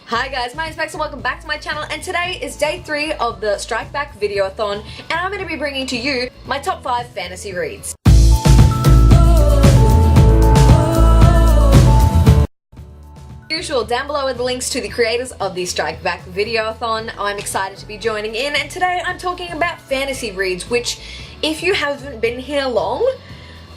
Hi guys, my name's Max and welcome back to my channel, and today is day 3 of the Strikebackvideoathon, and I'm going to be bringing to you my top 5 fantasy reads. Usual, down below are the links to the creators of the Strikebackvideoathon. I'm excited to be joining in, and today I'm talking about fantasy reads, which, if you haven't been here long,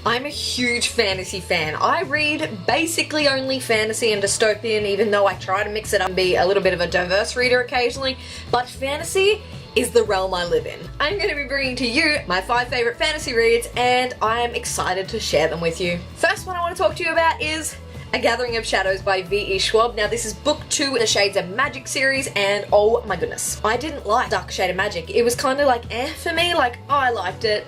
I'm a huge fantasy fan. I read basically only fantasy and dystopian, even though I try to mix it up and be a little bit of a diverse reader occasionally, but fantasy is the realm I live in. I'm going to be bringing to you my 5 favorite fantasy reads, and I'm excited to share them with you. First one I want to talk to you about is A Gathering of Shadows by V.E. Schwab. Now this is book 2 in the Shades of Magic series, and oh my goodness, I didn't like Dark Shade of Magic. It was kind of like for me, like, oh, I liked it,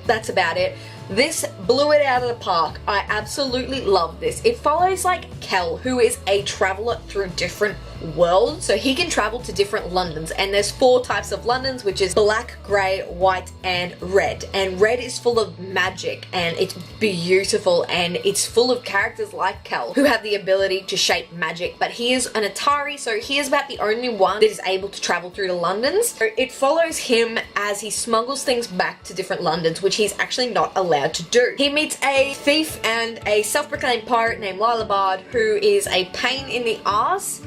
that's about it. This blew it out of the park. I absolutely love this. It follows like Kel, who is a traveler through different worlds. So he can travel to different Londons, and there's 4 types of Londons, which is black, grey, white, and red. And red is full of magic, and it's beautiful, and it's full of characters like Kel, who have the ability to shape magic. But he is an Atari, so he is about the only one that is able to travel through the Londons. So it follows him as he smuggles things back to different Londons, which he's actually not allowed to do. He meets a thief and a self-proclaimed pirate named Lila Bard, who is a pain in the ass,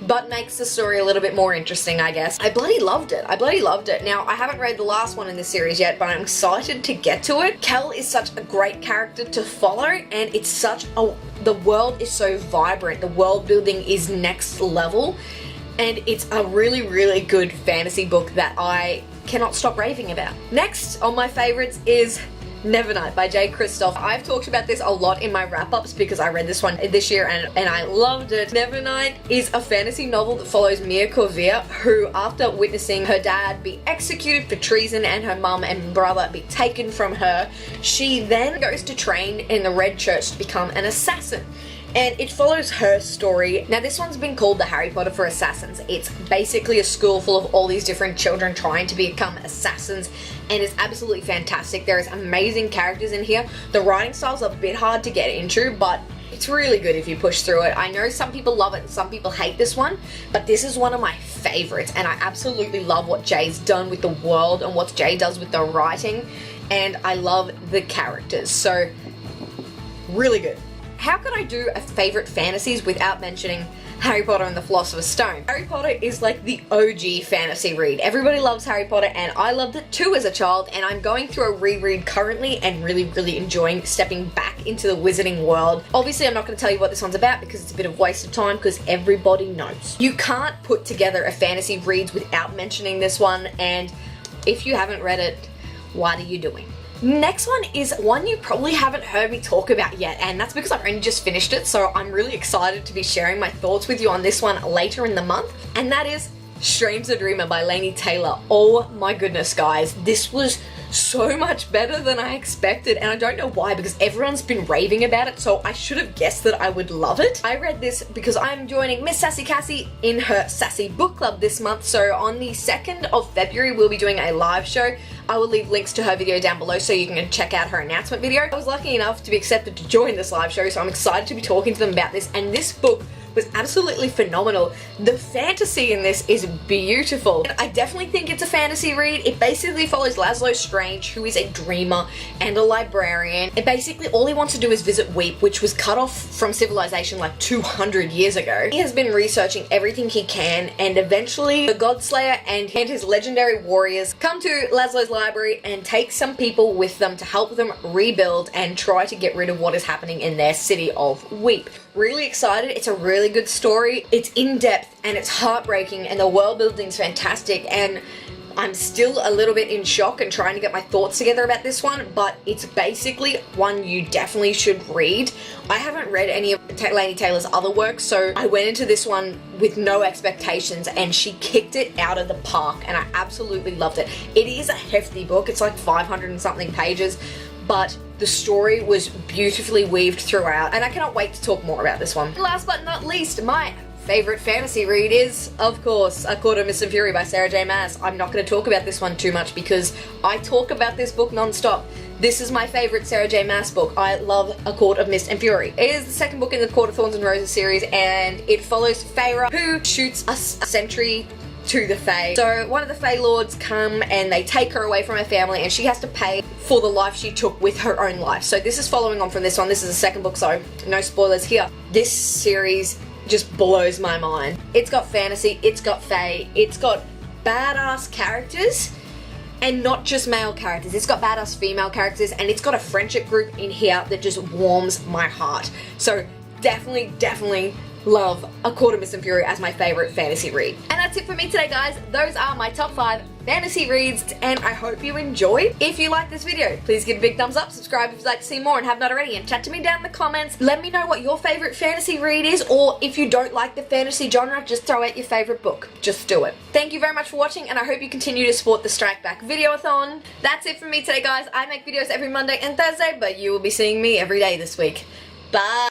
but makes the story a little bit more interesting, I guess. I bloody loved it. I bloody loved it. Now, I haven't read the last one in this series yet, but I'm excited to get to it. Kel is such a great character to follow, and it's such a... the world is so vibrant. The world building is next level, and it's a really, really good fantasy book that I cannot stop raving about. Next on my favorites is Nevernight by J. Kristoff. I've talked about this a lot in my wrap-ups because I read this one this year and I loved it. Nevernight is a fantasy novel that follows Mia Corvia, who, after witnessing her dad be executed for treason and her mum and brother be taken from her, she then goes to train in the Red Church to become an assassin. And it follows her story. Now this one's been called the Harry Potter for Assassins. It's basically a school full of all these different children trying to become assassins, and it's absolutely fantastic. There is amazing characters in here. The writing style's a bit hard to get into, but it's really good if you push through it. I know some people love it and some people hate this one, but this is one of my favorites, and I absolutely love what Jay's done with the world and what Jay does with the writing, and I love the characters, so really good. How could I do a favorite fantasies without mentioning Harry Potter and the Philosopher's Stone? Harry Potter is like the OG fantasy read. Everybody loves Harry Potter, and I loved it too as a child, and I'm going through a reread currently and really enjoying stepping back into the wizarding world. Obviously, I'm not going to tell you what this one's about because it's a bit of a waste of time because everybody knows. You can't put together a fantasy read without mentioning this one, and if you haven't read it, what are you doing? Next one is one you probably haven't heard me talk about yet, and that's because I've only just finished it, so I'm really excited to be sharing my thoughts with you on this one later in the month, and that is Strange the Dreamer by Laini Taylor. Oh my goodness, guys, this was so much better than I expected, and I don't know why, because everyone's been raving about it, so I should have guessed that I would love it. I read this because I'm joining Miss Sassy Cassie in her Sassy Book Club this month, so on the 2nd of February we'll be doing a live show. I will leave links to her video down below so you can check out her announcement video. I was lucky enough to be accepted to join this live show, so I'm excited to be talking to them about this, and this book was absolutely phenomenal. The fantasy in this is beautiful. I definitely think it's a fantasy read. It basically follows Laszlo Strange, who is a dreamer and a librarian. And basically all he wants to do is visit Weep, which was cut off from civilization like 200 years ago. He has been researching everything he can, and eventually the Godslayer and his legendary warriors come to Laszlo's library and take some people with them to help them rebuild and try to get rid of what is happening in their city of Weep. Really excited. It's a really good story. It's in-depth and it's heartbreaking, and the world building is fantastic, and I'm still a little bit in shock and trying to get my thoughts together about this one, but it's basically one you definitely should read. I haven't read any of Laini Taylor's other work, so I went into this one with no expectations, and she kicked it out of the park, and I absolutely loved it. It is a hefty book. It's like 500 and something pages, but the story was beautifully weaved throughout, and I cannot wait to talk more about this one. Last but not least, my favorite fantasy read is, of course, A Court of Mist and Fury by Sarah J Maas. I'm not going to talk about this one too much because I talk about this book non-stop. This is my favorite Sarah J Maas book. I love A Court of Mist and Fury. It is the second book in the Court of Thorns and Roses series, and it follows Feyre, who shoots a sentry to the Fae. So one of the Fae Lords come and they take her away from her family, and she has to pay for the life she took with her own life. So this is following on from this one. This is the second book, so no spoilers here. This series just blows my mind. It's got fantasy, it's got Fae, it's got badass characters, and not just male characters. It's got badass female characters, and it's got a friendship group in here that just warms my heart. So definitely love A Court of Mist and Fury as my favorite fantasy read. And that's it for me today, guys. Those are my top 5 fantasy reads, and I hope you enjoyed. If you like this video, please give a big thumbs up, subscribe if you'd like to see more and have not already, and chat to me down in the comments. Let me know what your favorite fantasy read is, or if you don't like the fantasy genre, just throw out your favorite book. Just do it. Thank you very much for watching, and I hope you continue to support the Strikeback Videoathon. That's it for me today, guys. I make videos every Monday and Thursday, but you will be seeing me every day this week. Bye!